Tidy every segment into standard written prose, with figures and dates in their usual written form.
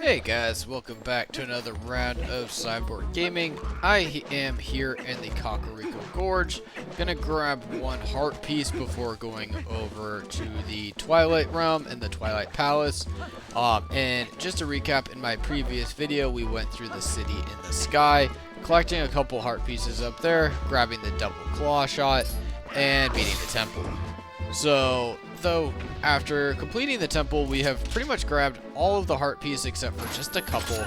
Hey guys, welcome back to another round of Cyborg Gaming. I am here in the Kakariko Gorge. Gonna grab one heart piece before going over to the Twilight Realm and the Twilight Palace. And just to recap, in my previous video, we went through the city in the sky, collecting a couple heart pieces up there, grabbing the double claw shot, and beating the temple. So, though, after completing the temple, we have pretty much grabbed all of the heart pieces except for just a couple,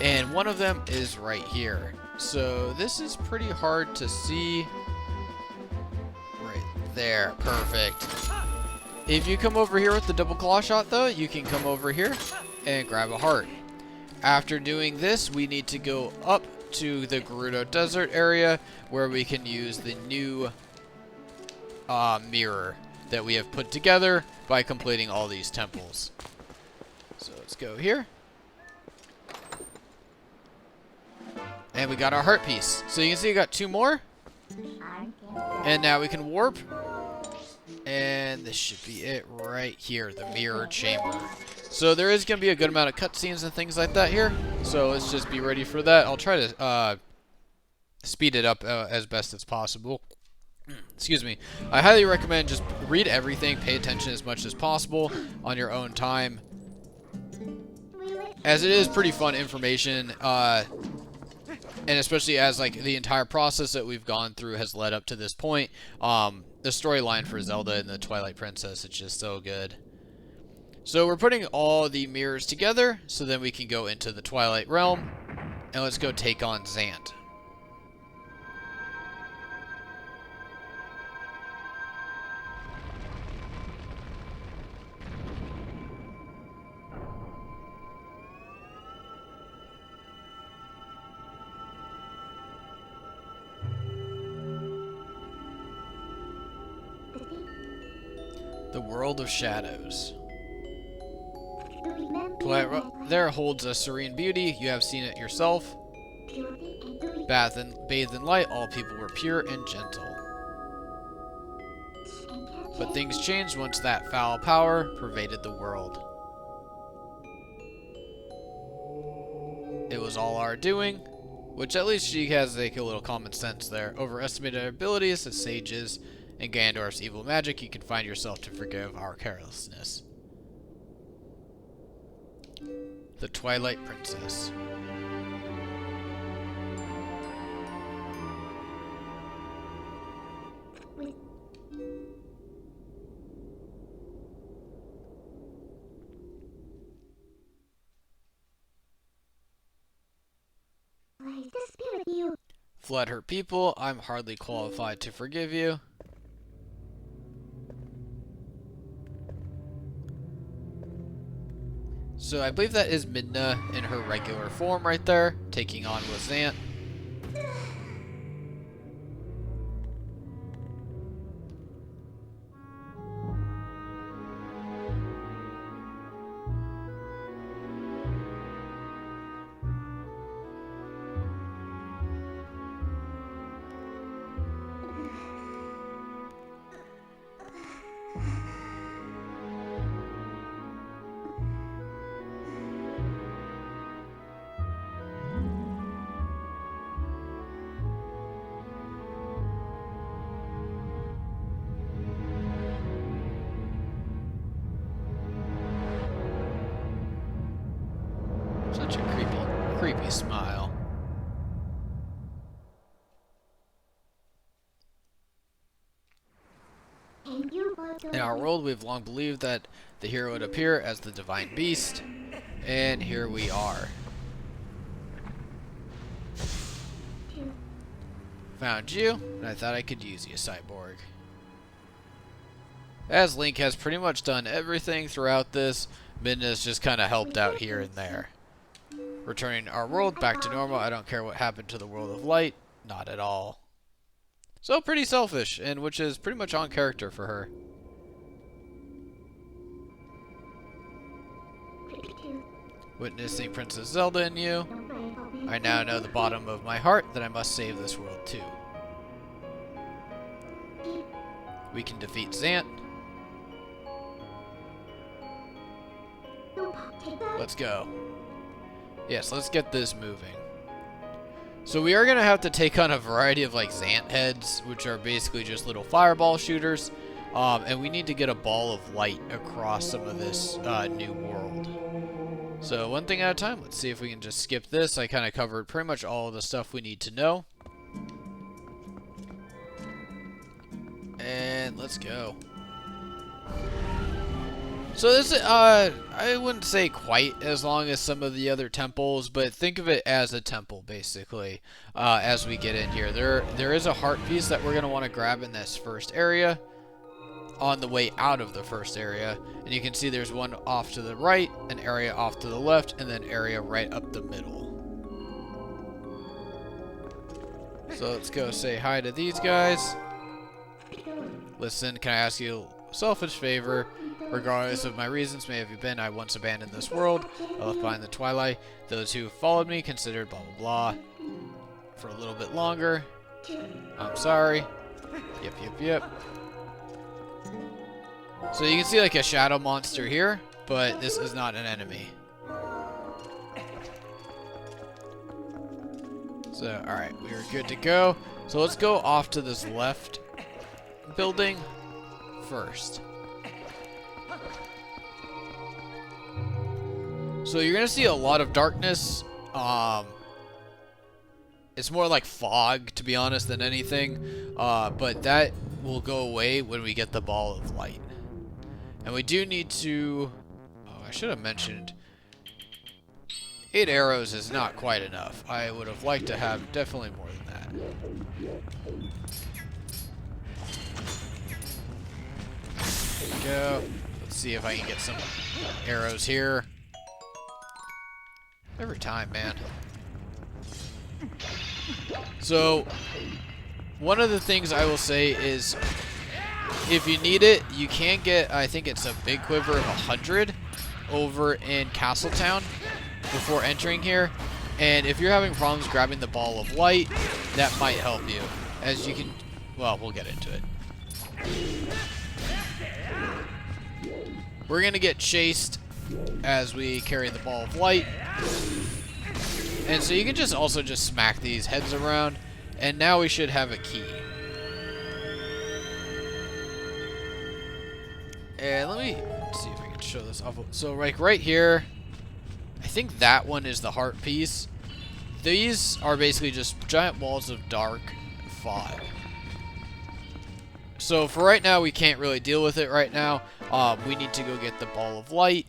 and one of them is right here. So, this is pretty hard to see. Right there. Perfect. If you come over here with the double claw shot, though, you can come over here and grab a heart. After doing this, we need to go up to the Gerudo Desert area where we can use the new mirror that we have put together by completing all these temples. So let's go here. And we got our heart piece. So you can see we got two more. And now we can warp. And this should be it right here, the mirror chamber. So there is going to be a good amount of cutscenes and things like that here. So let's just be ready for that. I'll try to speed it up as best as possible. Excuse me. I highly recommend just read everything, pay attention as much as possible on your own time, as it is pretty fun information, and especially as like the entire process that we've gone through has led up to this point. The storyline for Zelda and the Twilight Princess, it's just so good. So we're putting all the mirrors together so then we can go into the Twilight Realm, and let's go take on Zant. The World of Shadows. Twilight there holds a serene beauty. You have seen it yourself. Bathed in light, all people were pure and gentle. But things changed once that foul power pervaded the world. It was all our doing, which at least she has like a little common sense there. Overestimated our abilities as sages and Ganondorf's evil magic, you can find yourself to forgive our carelessness. The Twilight Princess. Fled her people, I'm hardly qualified to forgive you. So I believe that is Midna in her regular form right there, taking on with Zant. Such a creepy smile. In our world, we've long believed that the hero would appear as the divine beast, and here we are. Found you, and I thought I could use you, Cyborg. As Link has pretty much done everything throughout this, Midna's just kind of helped out here and there. Returning our world back to normal. I don't care what happened to the world of light. Not at all. So pretty selfish, and which is pretty much on character for her. Witnessing Princess Zelda in you, I now know the bottom of my heart that I must save this world too. We can defeat Zant. Let's go. Yes, let's get this moving. So we are going to have to take on a variety of like Zant heads, which are basically just little fireball shooters. And we need to get a ball of light across some of this new world. So one thing at a time, let's see if we can just skip this. I kind of covered pretty much all of the stuff we need to know. And let's go. So this, I wouldn't say quite as long as some of the other temples, but think of it as a temple, basically, as we get in here. There is a heart piece that we're going to want to grab in this first area, on the way out of the first area. And you can see there's one off to the right, an area off to the left, and then an area right up the middle. So let's go say hi to these guys. Listen, can I ask you a selfish favor? Regardless of my reasons may have been, I once abandoned this world. I left behind the Twilight. Those who followed me considered blah blah blah for a little bit longer. I'm sorry. Yep. So you can see like a shadow monster here, but this is not an enemy. So, alright, we are good to go. So let's go off to this left building first. So you're going to see a lot of darkness. It's more like fog, to be honest, than anything. But that will go away when we get the ball of light. And we do need to... Oh, I should have mentioned... 8 arrows is not quite enough. I would have liked to have definitely more than that. There we go. Let's see if I can get some arrows here. Every time, man. So, one of the things I will say is, if you need it, you can get, I think it's a big quiver of 100 over in Castletown before entering here. And if you're having problems grabbing the ball of light, that might help you. As you can, well, we'll get into it. We're going to get chased as we carry the ball of light. And so you can just also just smack these heads around. And now we should have a key. And let me see if I can show this off. So like right here, I think that one is the heart piece. These are basically just giant walls of dark fog. So for right now, we can't really deal with it right now. We need to go get the ball of light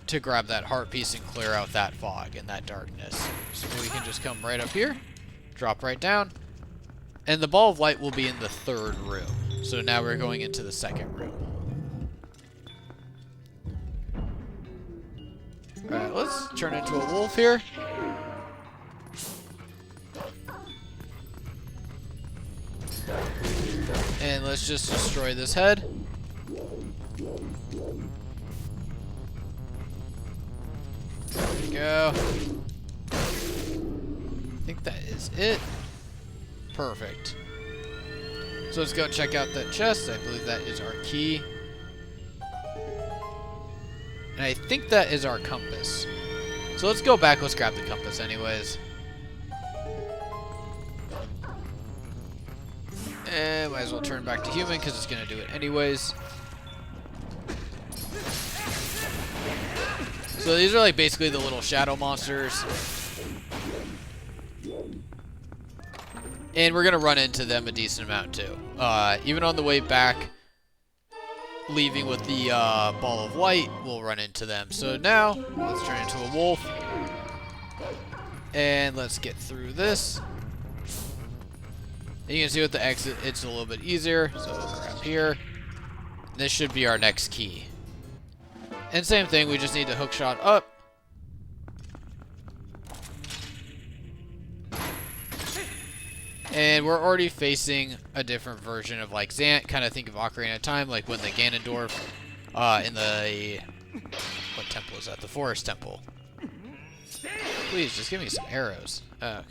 to grab that heart piece and clear out that fog and that darkness. So we can just come right up here, drop right down, and the ball of light will be in the 3rd room. So now we're going into the 2nd room. Alright, let's turn into a wolf here. And let's just destroy this head. There we go. I think that is it. Perfect. So let's go check out that chest. I believe that is our key. And I think that is our compass. So let's go back. Let's grab the compass anyways. And might as well turn back to human because it's going to do it anyways. So these are like basically the little shadow monsters. And we're going to run into them a decent amount too. Even on the way back, leaving with the ball of light, we'll run into them. So now, let's turn into a wolf. And let's get through this. And you can see with the exit, it's a little bit easier. So we'll grab here. This should be our next key. And same thing, we just need to hook shot up. And we're already facing a different version of like Zant. Kind of think of Ocarina of Time, like when the Gannon in the... What temple is that? The Forest Temple. Please, just give me some arrows. Okay.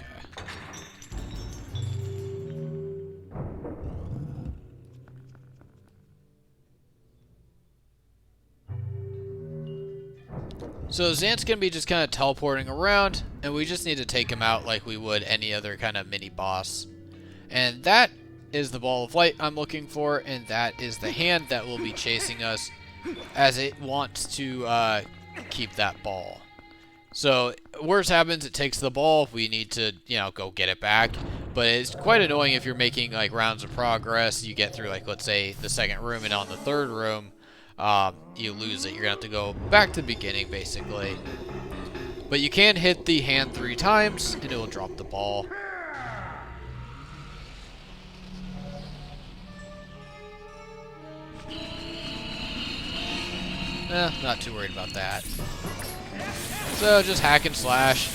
So Zant's going to be just kind of teleporting around, and we just need to take him out like we would any other kind of mini boss. And that is the ball of light I'm looking for, and that is the hand that will be chasing us as it wants to keep that ball. So worst happens, it takes the ball. We need to, you know, go get it back. But it's quite annoying if you're making like rounds of progress. You get through like, let's say, the second room, and on the third room, you lose it. You're gonna have to go back to the beginning, basically. But you can hit the hand 3 times, and it will drop the ball. Not too worried about that. So just hack and slash.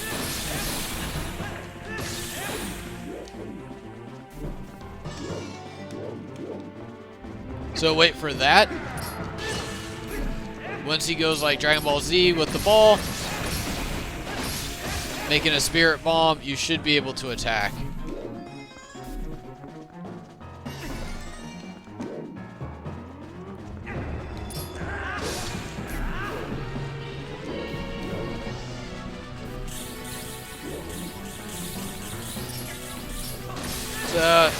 So wait for that. Once he goes like Dragon Ball Z with the ball, making a spirit bomb, you should be able to attack.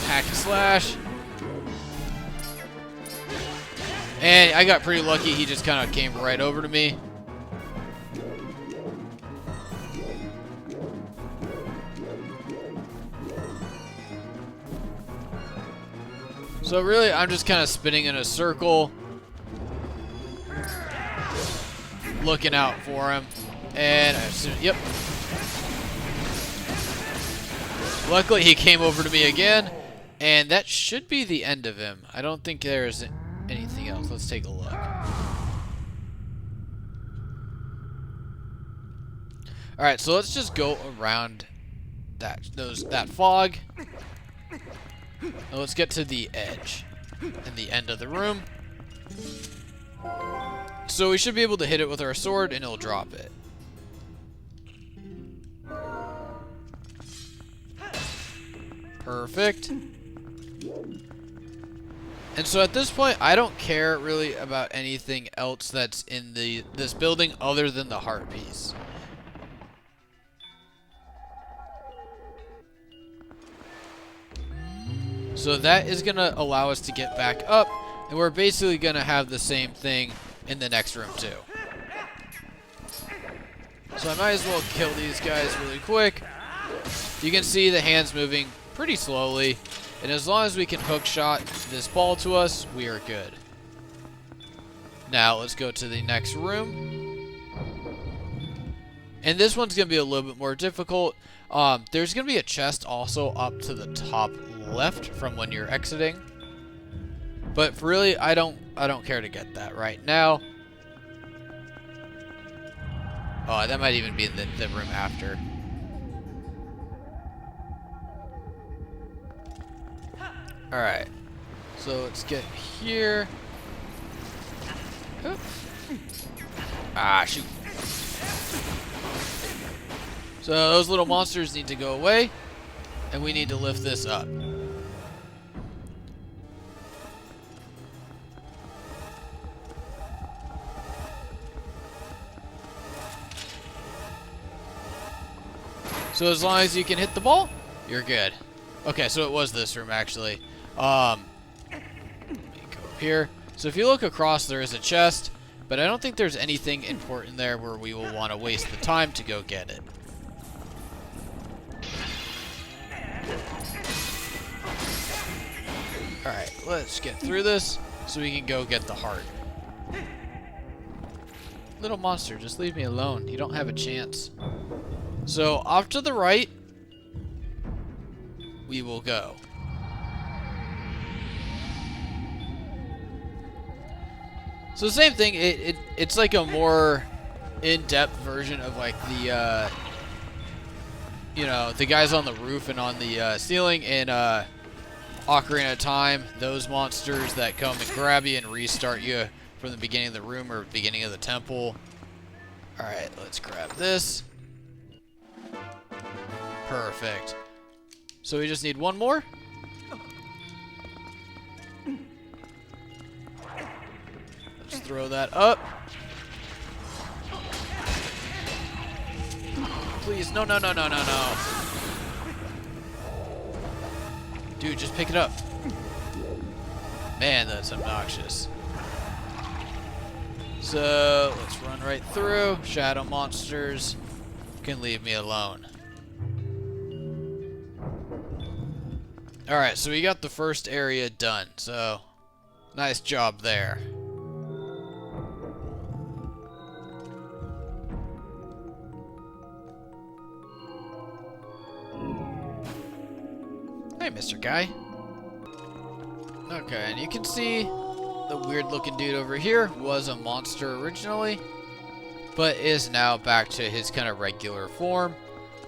Hack and slash. And I got pretty lucky, he just kind of came right over to me. So really, I'm just kind of spinning in a circle, looking out for him. And yep. Luckily, he came over to me again, and that should be the end of him. I don't think there's anything else. Let's take a look. Alright, so let's just go around that fog. And let's get to the edge and the end of the room. So we should be able to hit it with our sword, and it'll drop it. Perfect. And so at this point, I don't care really about anything else that's in this building other than the heart piece. So that is going to allow us to get back up, and we're basically going to have the same thing in the next room too. So I might as well kill these guys really quick. You can see the hands moving pretty slowly, and as long as we can hook shot this ball to us, we are good. Now let's go to the next room, and this one's gonna be a little bit more difficult. There's gonna be a chest also up to the top left from when you're exiting, but really I don't care to get that right now. Oh, that might even be in the room after. Alright, so let's get here. Oop. Ah, shoot. So those little monsters need to go away, and we need to lift this up. So as long as you can hit the ball, you're good. Okay, so it was this room actually. Let me go up here. So if you look across, there is a chest, but I don't think there's anything important there where we will want to waste the time to go get it. Alright, let's get through this so we can go get the heart. Little monster, just leave me alone. You don't have a chance. So off to the right, we will go. So same thing, it's like a more in-depth version of like the, you know, the guys on the roof and on the ceiling in Ocarina of Time. Those monsters that come and grab you and restart you from the beginning of the room or beginning of the temple. Alright, let's grab this. Perfect. So we just need one more. Let's throw that up. please. No, no, no, no, no, no. Dude, just pick it up. Man, that's obnoxious. So, let's run right through. Shadow monsters can leave me alone. Alright, so we got the first area done. So, nice job there. Hey, Mr. Guy. Okay, and you can see the weird looking dude over here was a monster originally, but is now back to his kind of regular form.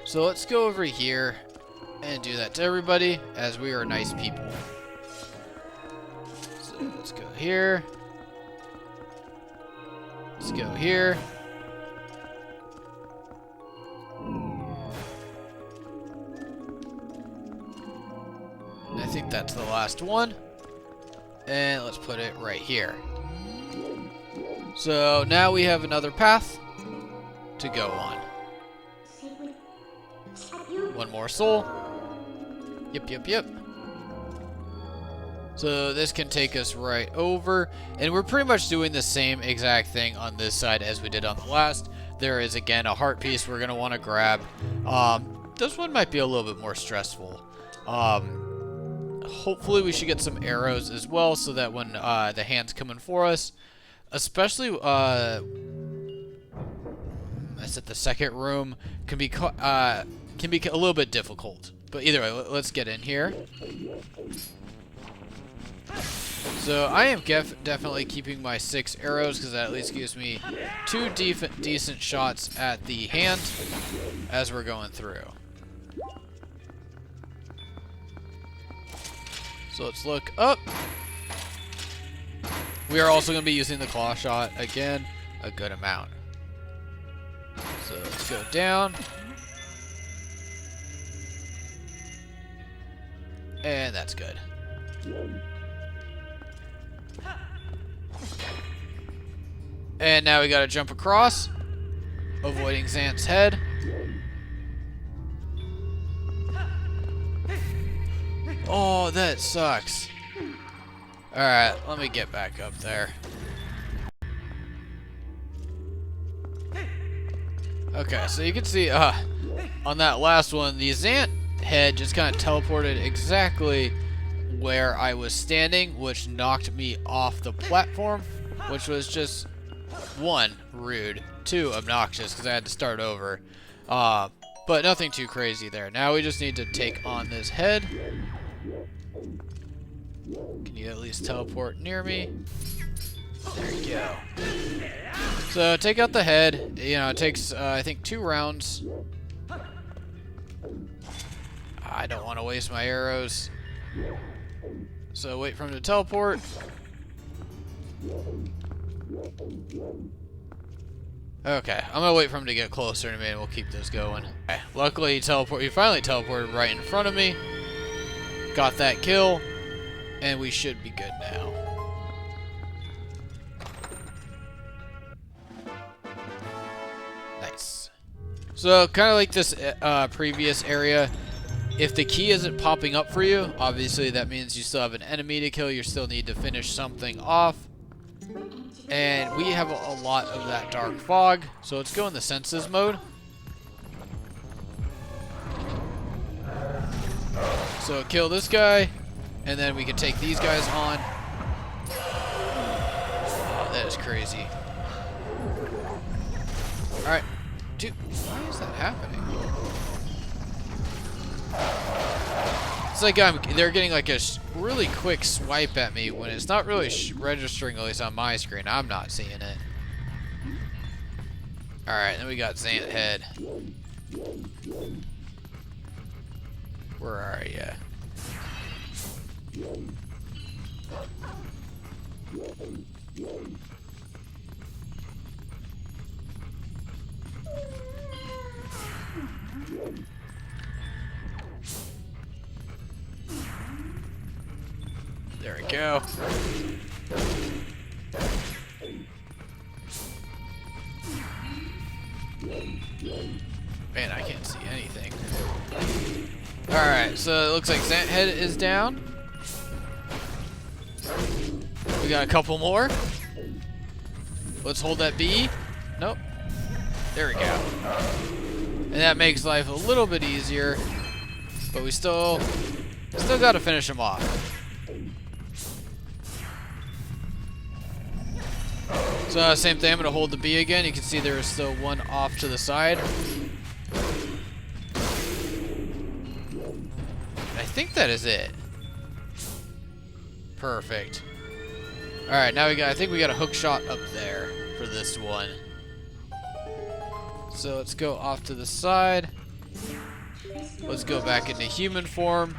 So let's go over here and do that to everybody, as we are nice people. So let's go here. Let's go here. I think that's the last one. And let's put it right here. So now we have another path to go on. One more soul. Yep, yep, yep. So this can take us right over. And we're pretty much doing the same exact thing on this side as we did on the last. There is, again, a heart piece we're going to want to grab. This one might be a little bit more stressful. Hopefully we should get some arrows as well, so that when the hand's coming for us, especially I said the second room can be a little bit difficult. But either way, let's get in here. So I am definitely keeping my 6 arrows, because that at least gives me 2 decent shots at the hand as we're going through. So let's look up. We are also going to be using the claw shot again, a good amount. So let's go down. And that's good. And now we got to jump across, avoiding Zant's head. Oh, that sucks. Alright, let me get back up there. Okay, so you can see on that last one, the Zant head just kind of teleported exactly where I was standing, which knocked me off the platform, which was just 1, rude, 2, obnoxious, because I had to start over. But nothing too crazy there. Now we just need to take on this head. Can you at least teleport near me? There you go. So take out the head. You know, it takes, I think, 2 rounds. I don't want to waste my arrows. So wait for him to teleport. Okay, I'm gonna wait for him to get closer in a minute. We'll keep this going. Okay, luckily he finally teleported right in front of me. Got that kill, and we should be good now. Nice. So kind of like this previous area, if the key isn't popping up for you, obviously that means you still have an enemy to kill. You still need to finish something off. And we have a lot of that dark fog, so let's go in the senses mode. So kill this guy, and then we can take these guys on. Oh, that is crazy. Alright. Dude, why is that happening? It's like they're getting like a really quick swipe at me when it's not really registering, at least on my screen. I'm not seeing it. Alright, then we got Zant head. Where are ya? There we go. Man, I can't see anything. Alright, so it looks like Zant head is down. We got a couple more. Let's hold that B. Nope. There we go. And that makes life a little bit easier. But we still got to finish him off. So same thing, I'm going to hold the B again. You can see there is still one off to the side. I think that is it. Perfect. Alright, now I think we got a hook shot up there for this one. So let's go off to the side. Let's go back into human form.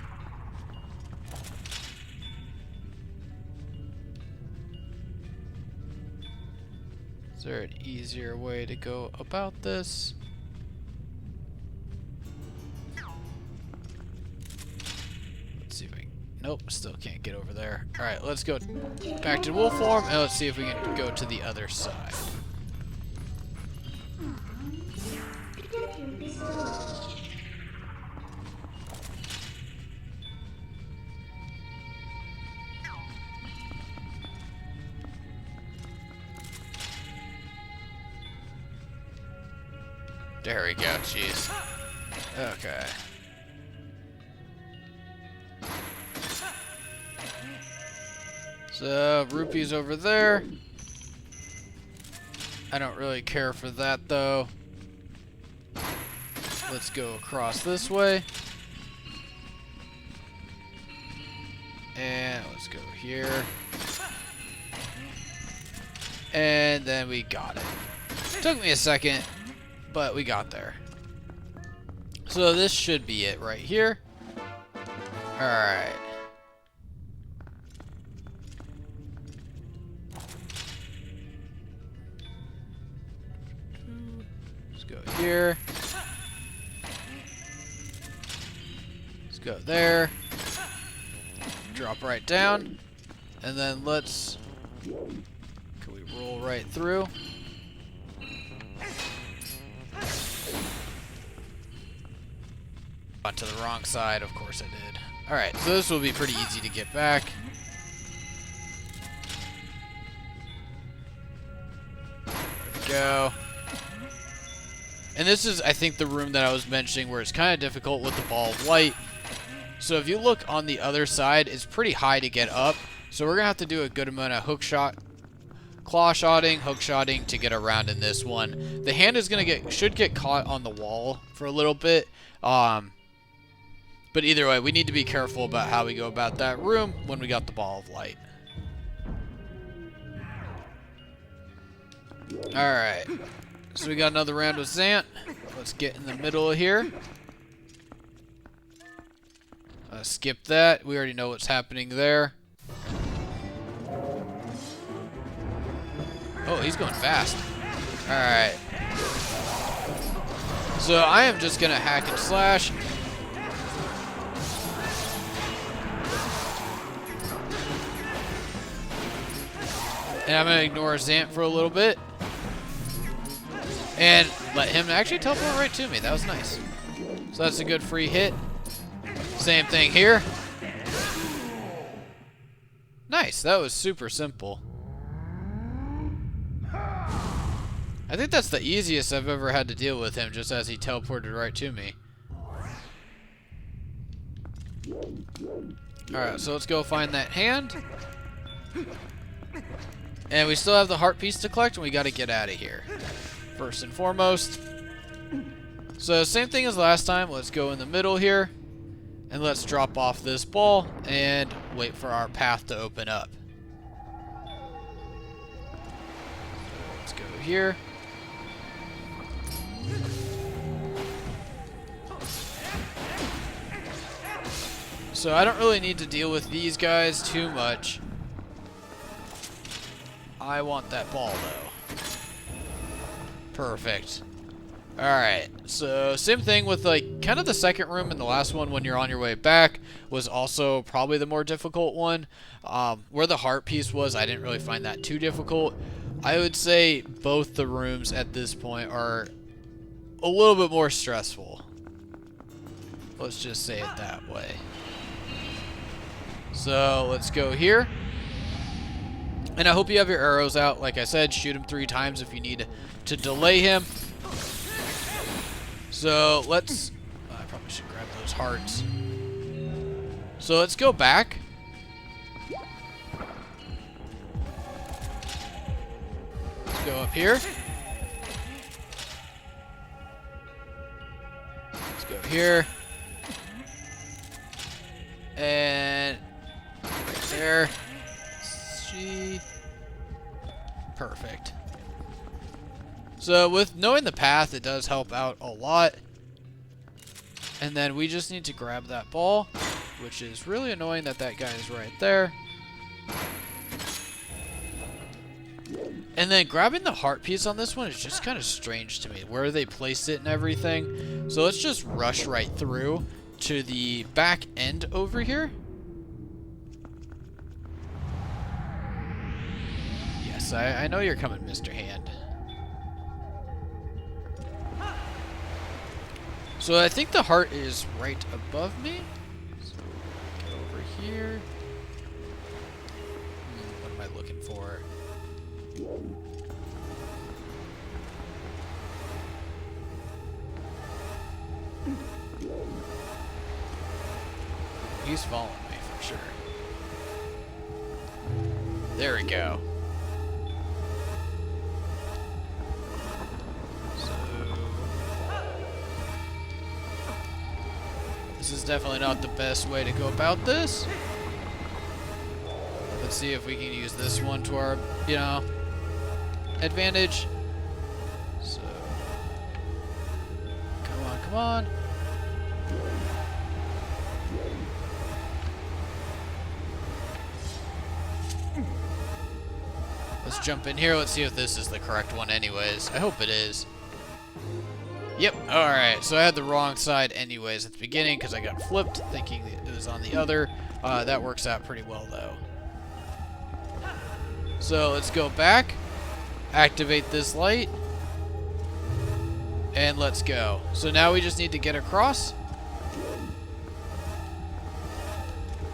Is there an easier way to go about this? Let's see if we can... Nope, still can't get over there. Alright, let's go back to wolf form, and let's see if we can go to the other side. There we go, jeez. Okay. So, rupees over there. I don't really care for that, though. Let's go across this way. And let's go here. And then we got it. Took me a second, but we got there. So this should be it right here. Alright. Let's go here. Let's go there. Drop right down. And then let's... Can we roll right through? To the wrong side, of course I did. Alright, so this will be pretty easy to get back. There we go. And this is, I think, the room that I was mentioning where it's kind of difficult with the ball of light. So if you look on the other side, it's pretty high to get up. So we're going to have to do a good amount of hook shot, claw shotting, hook shotting to get around in this one. The hand is going to should get caught on the wall for a little bit. But either way, we need to be careful about how we go about that room when we got the ball of light. Alright. So we got another round with Zant. Let's get in the middle here. Skip that. We already know what's happening there. Oh, he's going fast. Alright. So I am just going to hack and slash. And I'm going to ignore Zant for a little bit. And let him actually teleport right to me. That was nice. So that's a good free hit. Same thing here. Nice. That was super simple. I think that's the easiest I've ever had to deal with him, just as he teleported right to me. Alright, so let's go find that hand. And we still have the heart piece to collect, and we got to get out of here. First and foremost. So same thing as last time. Let's go in the middle here. And let's drop off this ball and wait for our path to open up. Let's go here. So I don't really need to deal with these guys too much. I want that ball, though. Perfect. Alright, so same thing with, like, kind of the second room and the last one when you're on your way back was also probably the more difficult one. Where the heart piece was, I didn't really find that too difficult. I would say both the rooms at this point are a little bit more stressful. Let's just say it that way. So let's go here. And I hope you have your arrows out. Like I said, shoot him 3 times if you need to delay him. So let's... I probably should grab those hearts. So let's go back. Let's go up here. Let's go here. And right there. Perfect. So with knowing the path, it does help out a lot. And then we just need to grab that ball, which is really annoying that that guy is right there. And then grabbing the heart piece on this one is just kind of strange to me, where they placed it and everything. So let's just rush right through to the back end over here. Yes, I know you're coming, Mr. Hand. So I think the heart is right above me. So get over here. What am I looking for? He's following me for sure. There we go. So this is definitely not the best way to go about this. Let's see if we can use this one to our, you know, advantage. So come on, come on. Let's jump in here. Let's see if this is the correct one anyways. I hope it is. Yep. Alright, so I had the wrong side anyways at the beginning because I got flipped thinking it was on the other. That works out pretty well though. So let's go back. Activate this light. And let's go. So now we just need to get across.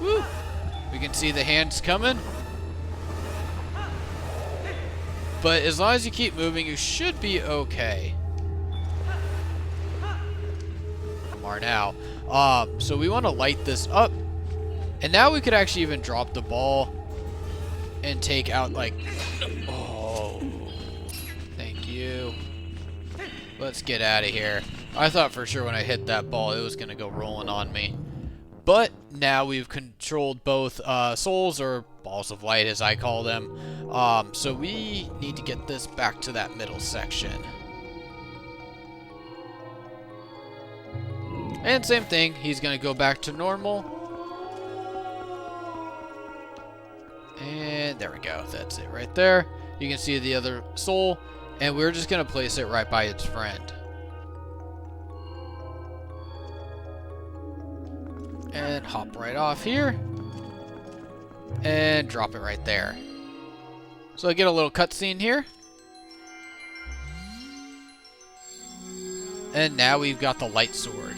Woo! We can see the hands coming. But as long as you keep moving, you should be okay. More now. So we want to light this up. And now we could actually even drop the ball and take out like... Oh. Thank you. Let's get out of here. I thought for sure when I hit that ball it was going to go rolling on me. But now we've controlled both souls, or balls of light as I call them. So we need to get this back to that middle section. And same thing, he's going to go back to normal. And there we go, that's it right there. You can see the other soul, and we're just going to place it right by its friend. And hop right off here. And drop it right there. So I get a little cutscene here. And now we've got the light sword.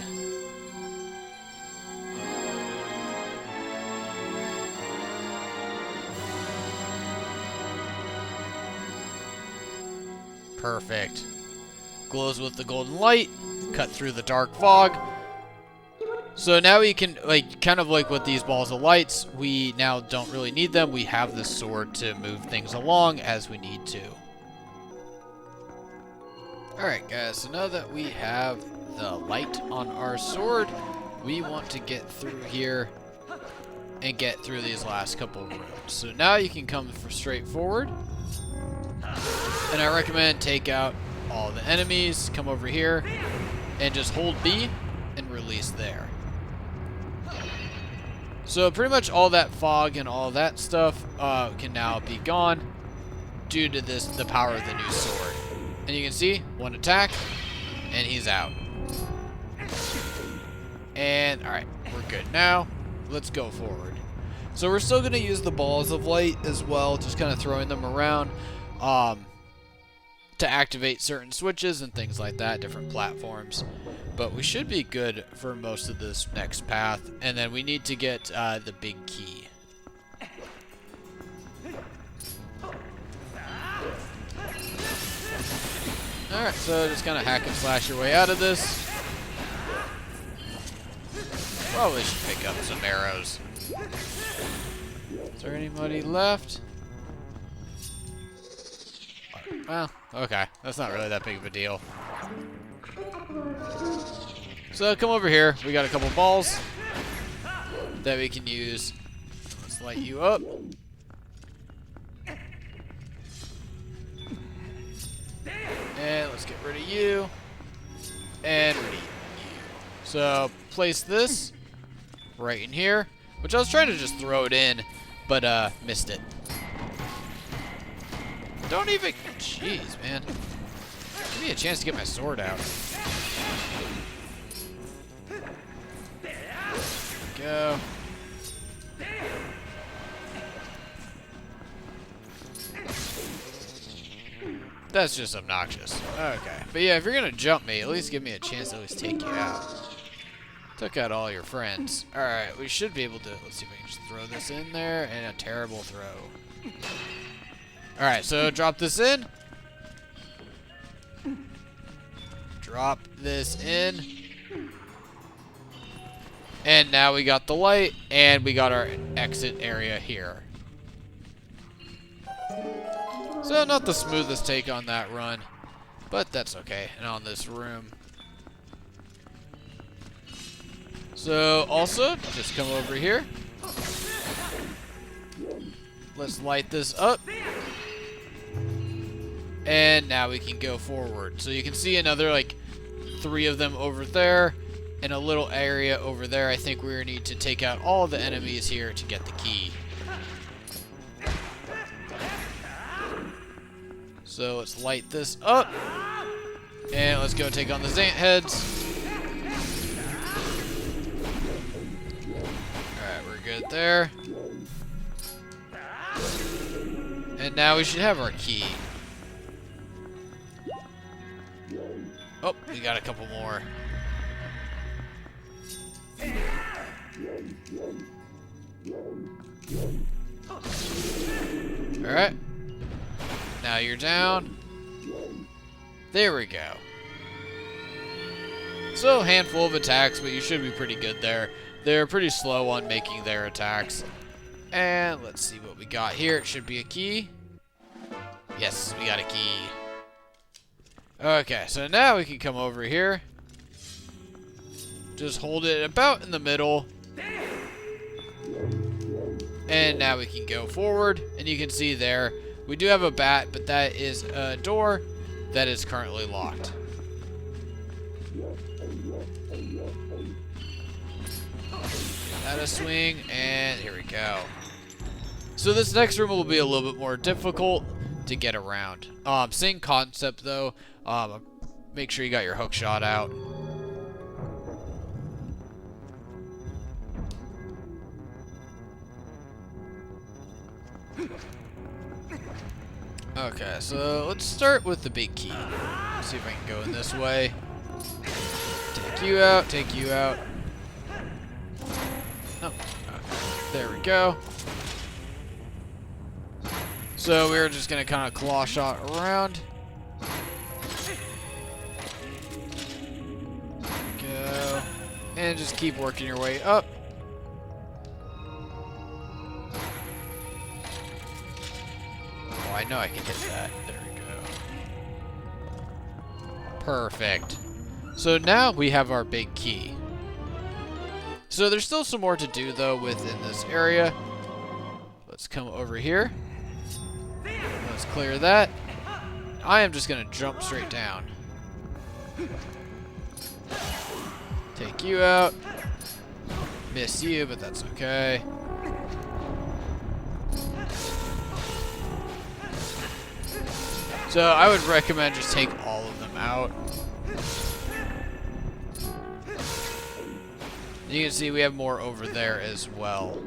Perfect. Glows with the golden light. Cut through the dark fog. So now we can, like, kind of like with these balls of lights, we now don't really need them. We have this sword to move things along as we need to. Alright guys, so now that we have the light on our sword, we want to get through here and get through these last couple of rooms. So now you can come straight forward. And I recommend take out all the enemies, come over here, and just hold B and release there. So pretty much all that fog and all that stuff can now be gone due to the power of the new sword. And you can see, one attack, and he's out. And, alright, we're good now. Let's go forward. So we're still going to use the balls of light as well, just kind of throwing them around. to activate certain switches and things like that, different platforms. But we should be good for most of this next path, and then we need to get the big key. Alright, so just kind of hack and slash your way out of this. Probably should pick up some arrows. Is there anybody left? Well, okay. That's not really that big of a deal. So come over here. We got a couple balls that we can use. Let's light you up. And let's get rid of you. And rid of you. So place this right in here, which I was trying to just throw it in, but missed it. Don't even... Jeez, man. Give me a chance to get my sword out. Go. That's just obnoxious. Okay. But yeah, if you're gonna jump me, at least give me a chance to at least take you out. Took out all your friends. Alright, we should be able to... Let's see if I can just throw this in there, and a terrible throw. Alright, so drop this in. Drop this in. And now we got the light, and we got our exit area here. So not the smoothest take on that run, but that's okay. And on this room. So also, just come over here. Let's light this up. And now we can go forward. So you can see another, like, 3 of them over there. And a little area over there. I think we need to take out all the enemies here to get the key. So let's light this up. And let's go take on the Zant heads. Alright, we're good there. And now we should have our key. Oh, we got a couple more. Alright. Now you're down. There we go. So, handful of attacks, but you should be pretty good there. They're pretty slow on making their attacks. And let's see what we got here. It should be a key. Yes, we got a key. Okay, so now we can come over here. Just hold it about in the middle. And now we can go forward. And you can see there, we do have a bat, but that is a door that is currently locked. That a swing, and here we go. So this next room will be a little bit more difficult to get around. Same concept though. Make sure you got your hook shot out. Okay, so let's start with the big key. Let's see if I can go in this way. Take you out, take you out. Oh, okay. There we go. So we're just gonna kind of claw shot around. Go. And just keep working your way up. Oh, I know I can hit that. There we go. Perfect. So now we have our big key. So there's still some more to do though within this area. Let's come over here. Let's clear that. I am just gonna jump straight down. Take you out. Miss you, but that's okay. So I would recommend just take all of them out. You can see we have more over there as well.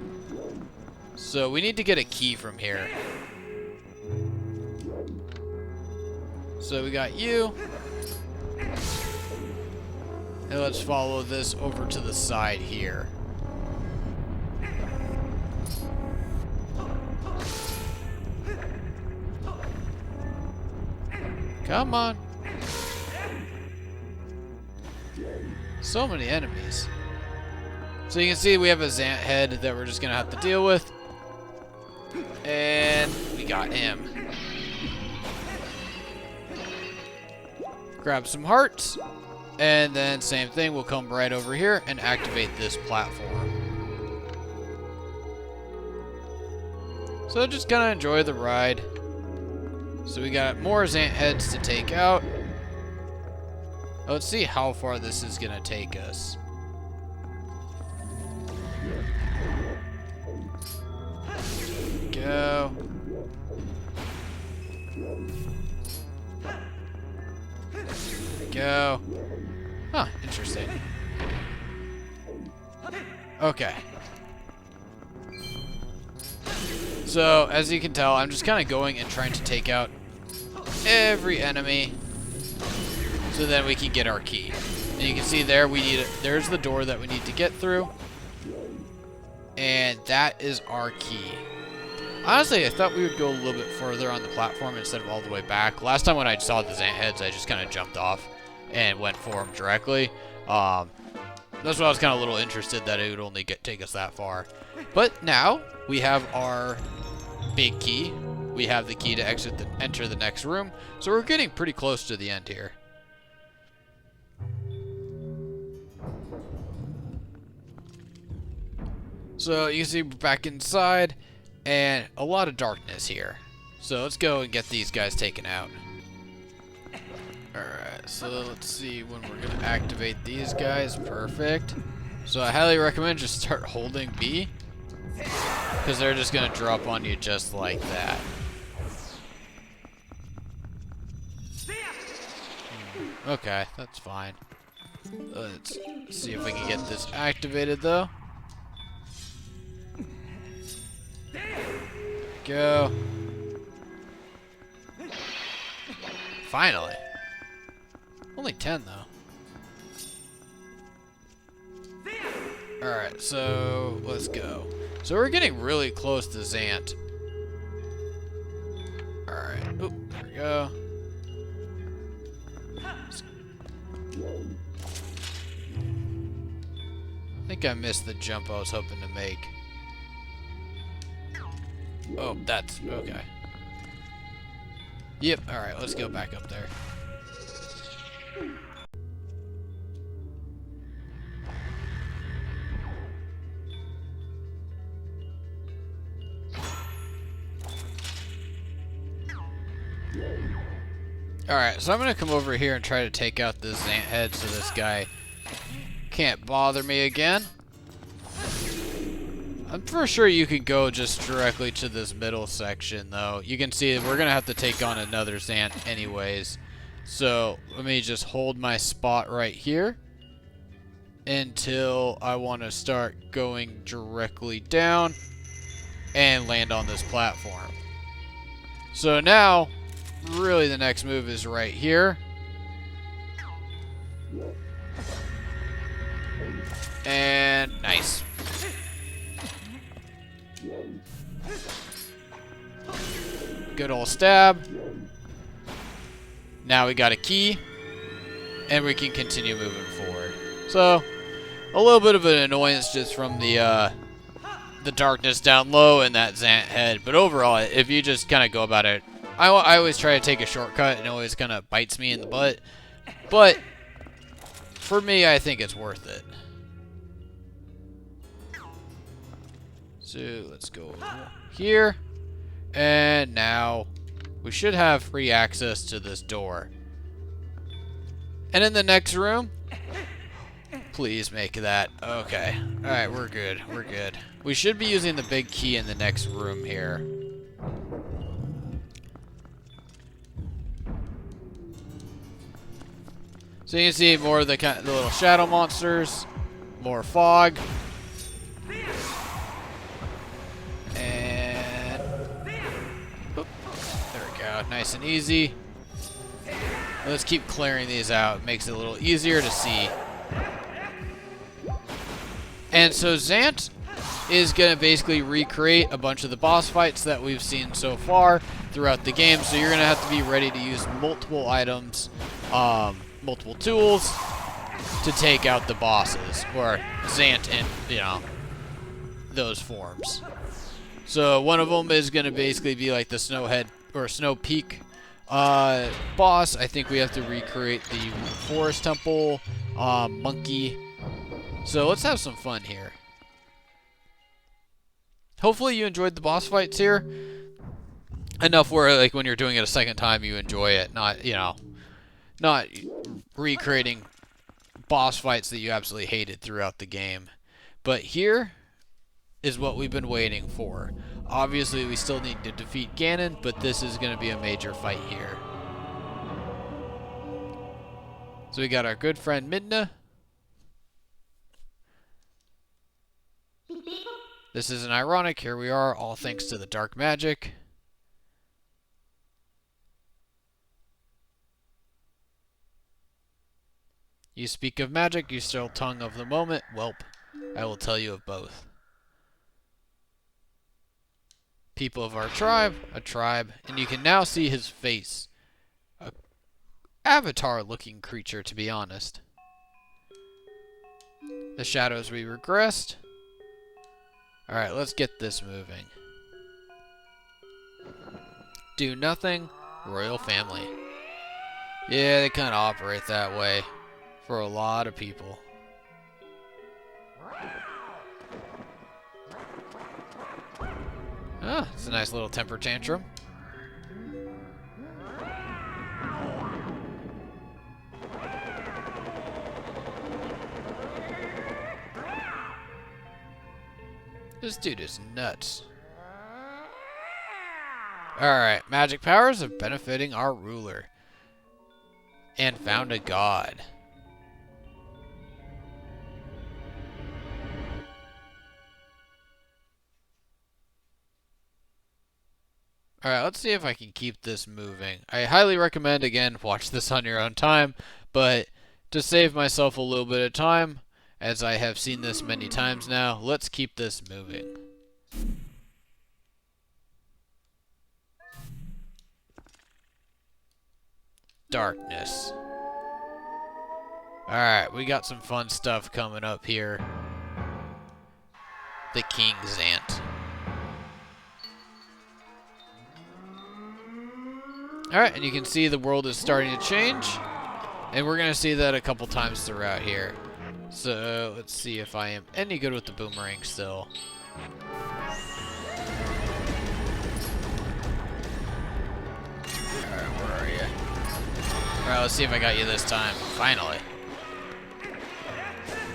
So we need to get a key from here. So we got you. And let's follow this over to the side here. Come on. So many enemies. So you can see we have a Zant head that we're just going to have to deal with. And we got him. Grab some hearts. And then same thing, we'll come right over here and activate this platform. So just kind of enjoy the ride. So we got more Zant heads to take out. Let's see how far this is going to take us. Go. Go. Huh, interesting. Okay. So, as you can tell, I'm just kind of going and trying to take out every enemy so then we can get our key. And you can see there there's the door that we need to get through. And that is our key. Honestly, I thought we would go a little bit further on the platform instead of all the way back. Last time when I saw the Zant heads, I just kind of jumped off and went for them directly. That's why I was kind of a little interested that it would only take us that far. But now we have our big key. We have the key to enter the next room. So we're getting pretty close to the end here. So you can see we're back inside and a lot of darkness here. So let's go and get these guys taken out. Alright, so let's see when we're going to activate these guys. Perfect. So I highly recommend just start holding B, because they're just going to drop on you just like that. Okay, that's fine. Let's see if we can get this activated though. Go. Finally. Only 10 though. Alright, so let's go. So we're getting really close to Zant. Alright. Oop, there we go. I think I missed the jump I was hoping to make. Oh, that's okay. Yep, alright, let's go back up there. Alright, so I'm going to come over here and try to take out this Zant head so this guy can't bother me again. I'm for sure you can go just directly to this middle section, though. You can see that we're going to have to take on another Zant anyways. So let me just hold my spot right here until I want to start going directly down and land on this platform. So now, really the next move is right here. And nice. Good old stab. Now we got a key, and we can continue moving forward. So, a little bit of an annoyance just from the darkness down low and that Zant head. But overall, if you just kind of go about it, I always try to take a shortcut, and it always kind of bites me in the butt. But for me, I think it's worth it. So let's go over here. And now we should have free access to this door. And in the next room, please make that. Okay. Alright, we're good. We're good. We should be using the big key in the next room here. So you can see more of the little shadow monsters, more fog. And oop, there we go, nice and easy. Let's keep clearing these out. It makes it a little easier to see. And so Zant is going to basically recreate a bunch of the boss fights that we've seen so far throughout the game. So you're going to have to be ready to use multiple items, multiple tools to take out the bosses, or Zant in, those forms. So one of them is going to basically be like the Snowhead or Snow Peak boss. I think we have to recreate the Forest Temple monkey. So let's have some fun here. Hopefully you enjoyed the boss fights here enough where, like, when you're doing it a second time, you enjoy it. Not recreating boss fights that you absolutely hated throughout the game. But here is what we've been waiting for. Obviously, we still need to defeat Gannon, but this is going to be a major fight here. So we got our good friend Midna. This isn't ironic. Here we are, all thanks to the dark magic. You speak of magic, you still tongue of the moment. Welp, I will tell you of both. People of our tribe, a tribe, and you can now see his face. A avatar-looking creature, to be honest. The shadows we regressed. Alright, let's get this moving. Do nothing, royal family. Yeah, they kind of operate that way for a lot of people. Ah, it's a nice little temper tantrum. This dude is nuts. Alright, magic powers of benefiting our ruler. And found a god. Alright, let's see if I can keep this moving. I highly recommend, again, watch this on your own time, but to save myself a little bit of time, as I have seen this many times now, let's keep this moving. Darkness. Alright, we got some fun stuff coming up here. The King Zant. Alright, and you can see the world is starting to change. And we're going to see that a couple times throughout here. So, let's see if I am any good with the boomerang still. Alright, where are you? Alright, let's see if I got you this time. Finally.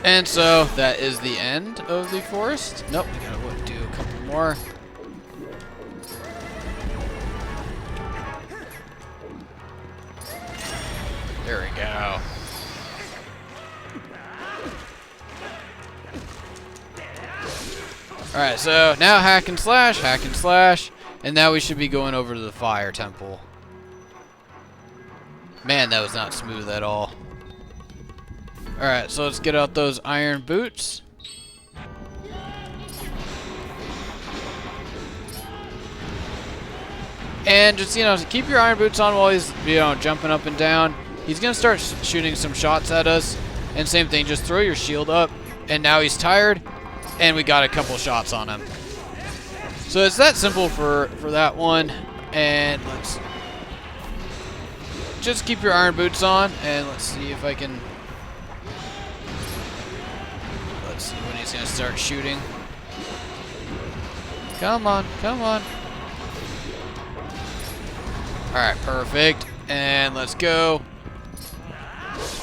And so, that is the end of the forest. Nope, we gotta do a couple more. There we go. Alright, so now hack and slash, and now we should be going over to the fire temple. Man, that was not smooth at all. Alright, so let's get out those iron boots. And just, keep your iron boots on while he's, jumping up and down. He's going to start shooting some shots at us. And same thing, just throw your shield up. And now he's tired. And we got a couple shots on him. So it's that simple for that one. And let's just keep your iron boots on. And let's see if I can... Let's see when he's going to start shooting. Come on, come on. Alright, perfect. And let's go.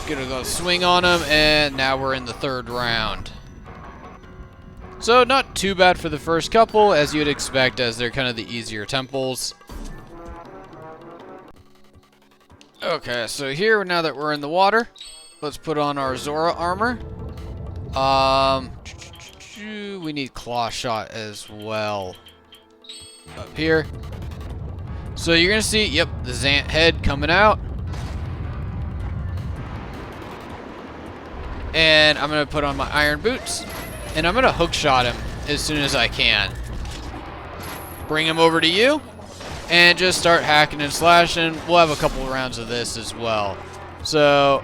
Gonna go swing on him, and now we're in the third round. So not too bad for the first couple, as you'd expect, as they're kind of the easier temples. Okay, so here, now that we're in the water, let's put on our Zora armor. We need claw shot as well. Up here. So you're gonna see, yep, the Zant head coming out. And I'm going to put on my iron boots. And I'm going to hook shot him as soon as I can. Bring him over to you. And just start hacking and slashing. We'll have a couple rounds of this as well. So,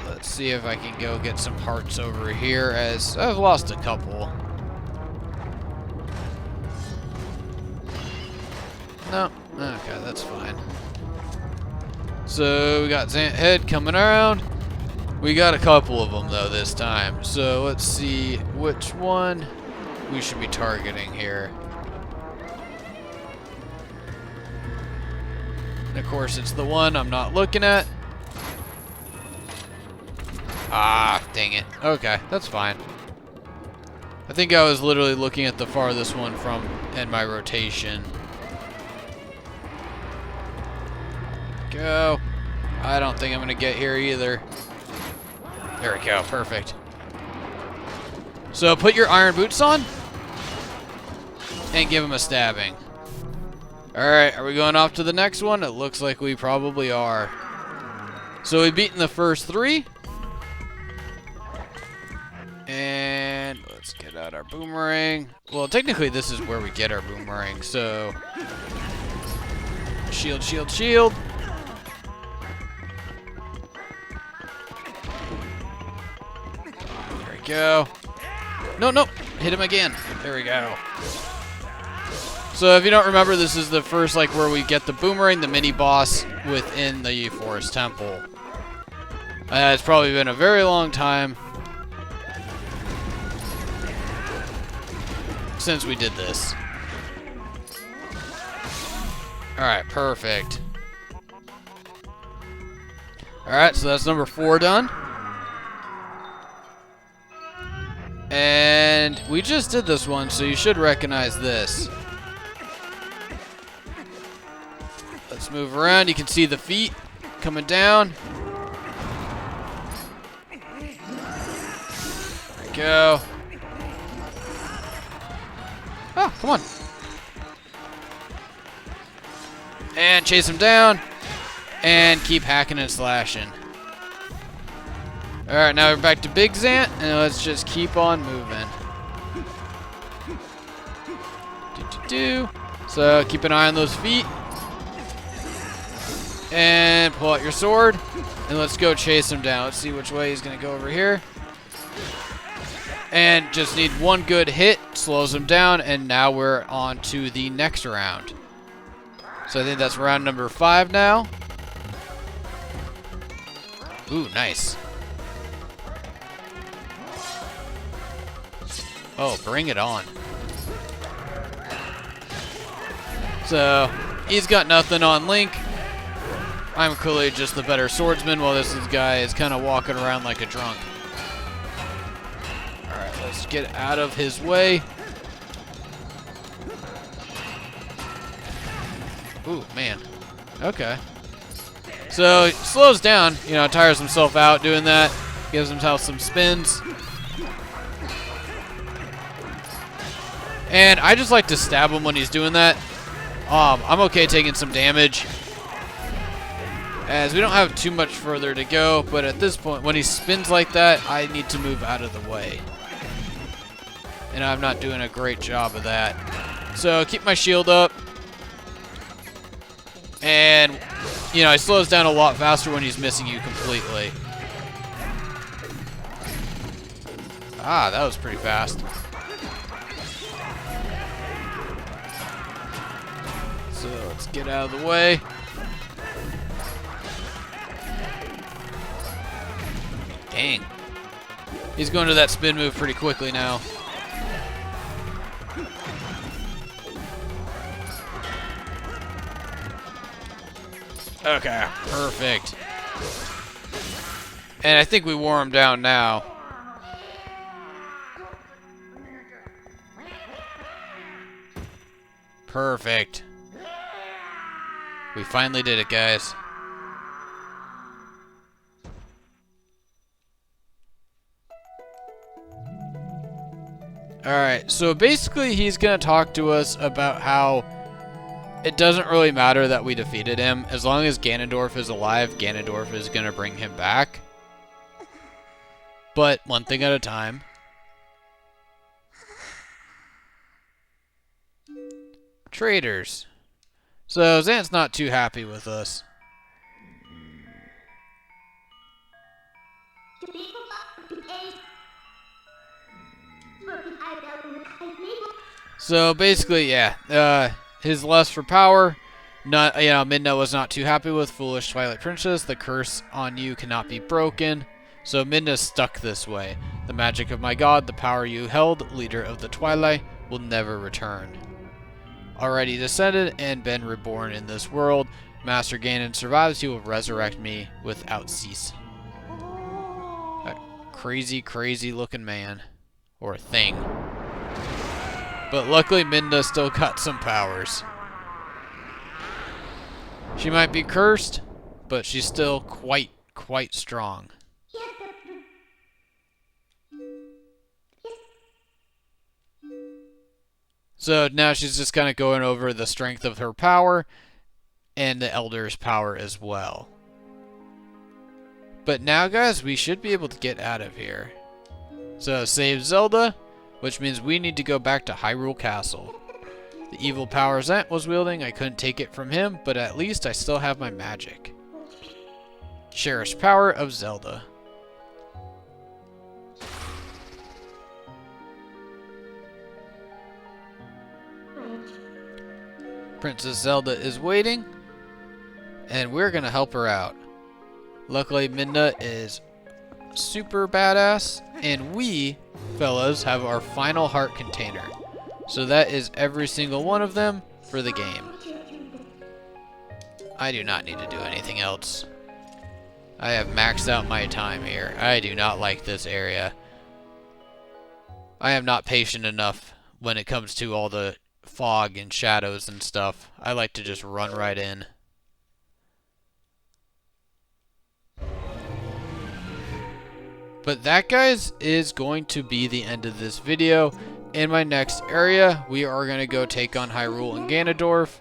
let's see if I can go get some hearts over here, as I've lost a couple. No. Okay, that's fine. So, we got Zant head coming around. We got a couple of them, though, this time. So, let's see which one we should be targeting here. And of course, it's the one I'm not looking at. Ah, dang it. Okay, that's fine. I think I was literally looking at the farthest one from in my rotation. Go. I don't think I'm going to get here either. There we go. Perfect. So put your iron boots on and give him a stabbing. Alright, are we going off to the next one? It looks like we probably are. So we've beaten the first 3. And let's get out our boomerang. Well, technically this is where we get our boomerang, so... Shield, shield, shield. There we go. No, no, hit him again. There we go. So if you don't remember, this is the first, like, where we get the boomerang, the mini boss within the Forest Temple. It's probably been a very long time since we did this. Alright, perfect. Alright, so that's number 4 done. And we just did this one, so you should recognize this. Let's move around. You can see the feet coming down. There we go. Oh, come on. And chase him down. And keep hacking and slashing. Alright, now we're back to Big Zant. And let's just keep on moving. So keep an eye on those feet. And pull out your sword. And let's go chase him down. Let's see which way he's going to go over here. And just need one good hit. Slows him down. And now we're on to the next round. So I think that's round number 5 now. Ooh, nice. Oh, bring it on. So, he's got nothing on Link. I'm clearly just the better swordsman, while this guy is kind of walking around like a drunk. Alright, let's get out of his way. Ooh, man. Okay. So, he slows down, you know, tires himself out doing that. Gives himself some spins. And I just like to stab him when he's doing that. I'm okay taking some damage, as we don't have too much further to go, but at this point, when he spins like that, I need to move out of the way. And I'm not doing a great job of that. So keep my shield up. And, you know, he slows down a lot faster when he's missing you completely. Ah, that was pretty fast. So let's get out of the way. Dang. He's going to that spin move pretty quickly now. Okay, perfect. And I think we wore him down now. Perfect. We finally did it, guys. Alright, so basically he's going to talk to us about how it doesn't really matter that we defeated him. As long as Ganondorf is alive, Ganondorf is going to bring him back. But one thing at a time. Traders. So Zant's not too happy with us. So basically, yeah, his lust for power. Not, Midna was not too happy with foolish Twilight Princess. The curse on you cannot be broken. So Midna's stuck this way. The magic of my god, the power you held, leader of the Twilight, will never return. Already descended and been reborn in this world, Master Gannon survives. He will resurrect me without cease. A crazy, crazy looking man. Or thing. But luckily Midna still got some powers. She might be cursed, but she's still quite strong. So now she's just kind of going over the strength of her power and the Elder's power as well. But now, guys, we should be able to get out of here. So save Zelda, which means we need to go back to Hyrule Castle. The evil power Zant was wielding, I couldn't take it from him, but at least I still have my magic. Cherished power of Zelda. Princess Zelda is waiting, and we're gonna help her out. Luckily, Midna is super badass, and we, fellas, have our final heart container. So that is every single one of them for the game. I do not need to do anything else. I have maxed out my time here. I do not like this area. I am not patient enough when it comes to all the fog and shadows and stuff. I like to just run right in. But that, guys, is going to be the end of this video. In my next area, we are going to go take on Hyrule and Ganondorf.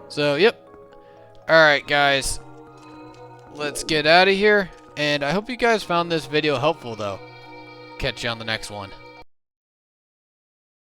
So, yep. Alright, guys. Let's get out of here. And I hope you guys found this video helpful, though. Catch you on the next one.